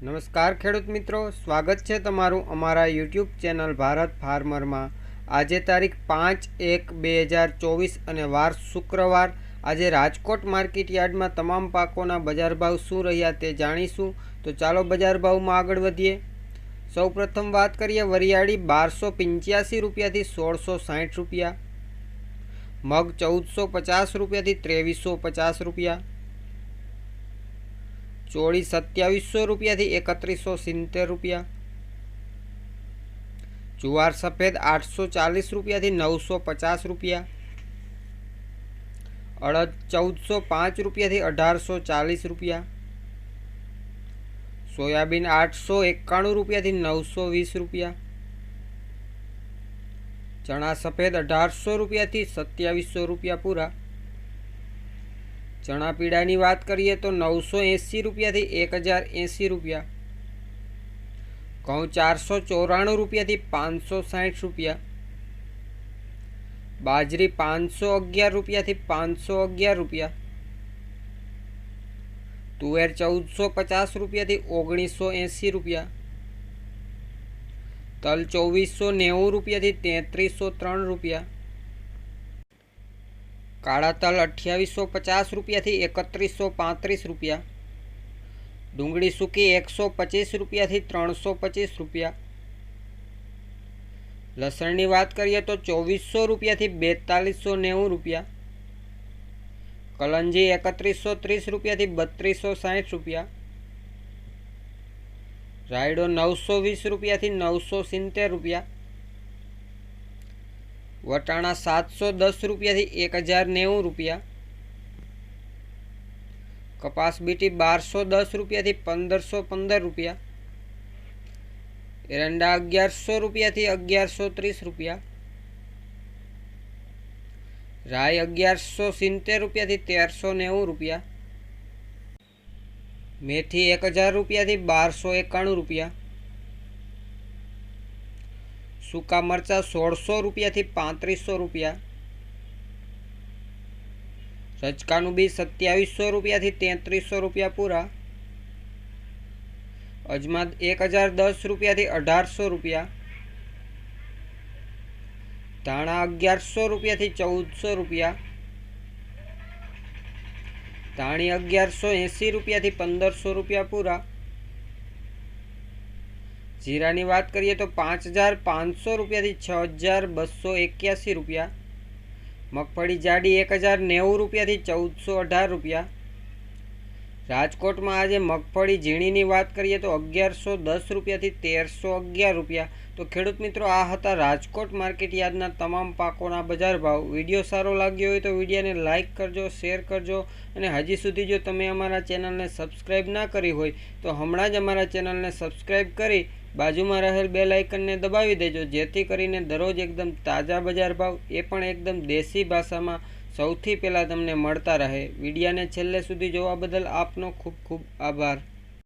નમસ્કાર ખેડૂત મિત્રો, સ્વાગત છે તમારું અમારા યુટ્યુબ ચેનલ ભારત ફાર્મરમાં। આજે તારીખ 5/1/2024 અને વાર શુક્રવાર। આજે રાજકોટ માર્કેટ યાર્ડમાં તમામ પાકોના બજાર ભાવ શું રહ્યા તે જાણીશું। તો ચાલો બજાર ભાવમાં આગળ વધીએ। સૌપ્રથમ વાત કરીએ વરિયાળી 1285 રૂપિયાથી 1660 રૂપિયા, મગ 1450 રૂપિયાથી 2350 રૂપિયા, ચોળી 2700 રૂપિયાથી 3170 રૂપિયા, જુવાર સફેદ 840 રૂપિયાથી 950 રૂપિયા, અડદ 1405 રૂપિયાથી 1840 રૂપિયા, સોયાબીન 891 રૂપિયાથી 920 રૂપિયા, ચણા સફેદ 1800 રૂપિયાથી 2700 રૂપિયા પૂરા। ચણા પીળાની વાત કરીએ તો 980 રૂપિયાથી 1080 રૂપિયા, ઘઉં 494 રૂપિયાથી 560 રૂપિયા, બાજરી 511 રૂપિયાથી 511 રૂપિયા, તુવેર 1450 રૂપિયાથી 1980 રૂપિયા, તલ 2490 રૂપિયાથી 3303 રૂપિયા, કાળા તલ 2850 રૂપિયાથી 3135 રૂપિયા, ડુંગળી સૂકી 125 રૂપિયાથી 325 રૂપિયા, લસણની વાત કરીએ તો 2400 રૂપિયાથી 4290 રૂપિયા, કલંજી 3130 રૂપિયાથી 3260 રૂપિયા, રાયડો 920 રૂપિયાથી 970 રૂપિયા, વટાણા 710 રૂપિયાથી 1090 રૂપિયા, કપાસ બીટી 1210 રૂપિયાથી 1515 રૂપિયા, એરંડા 1100 રૂપિયાથી 1130 રૂપિયા, રાઈ 1170 રૂપિયાથી 1390 રૂપિયા, મેથી 1000 રૂપિયાથી 1291 રૂપિયા, સૂકા મરચા 1600 રૂપિયાથી 3500 રૂપિયા, રચકાનું બી 2700 રૂપિયાથી 3300 રૂપિયા પૂરા, અજમા 1010 રૂપિયાથી 1800 રૂપિયા, ધાણા 1100 રૂપિયાથી 1400 રૂપિયા, ધાણી 1180 રૂપિયાથી 1500 રૂપિયા પૂરા। જીરાની વાત કરીએ તો 5500 રૂપિયાથી 6281 રૂપિયા, મગફળી જાડી 1090 રૂપિયાથી 1418 રૂપિયા। રાજકોટમાં આજે મગફળી ઝીણીની વાત કરીએ તો 1110 રૂપિયાથી 1311 રૂપિયા। તો ખેડૂત મિત્રો, આ હતા રાજકોટ માર્કેટ યાર્ડના તમામ પાકોના બજાર ભાવ। વિડીયો સારો લાગ્યો હોય તો વિડીયોને લાઇક કરજો, શેર કરજો, અને હજી સુધી જો તમે અમારા ચેનલને સબસ્ક્રાઈબ ના કરી હોય તો હમણાં જ અમારા ચેનલને સબસ્ક્રાઈબ કરી બાજુમાં રહેલ બેલ આઇકનને દબાવી દેજો, જેથી કરીને દરરોજ એકદમ તાજા બજાર ભાવ, એ પણ એકદમ દેશી ભાષામાં સૌથી પહેલાં તમને મળતા રહે। વિડીયાને છેલ્લે સુધી જોવા બદલ આપનો ખૂબ ખૂબ આભાર।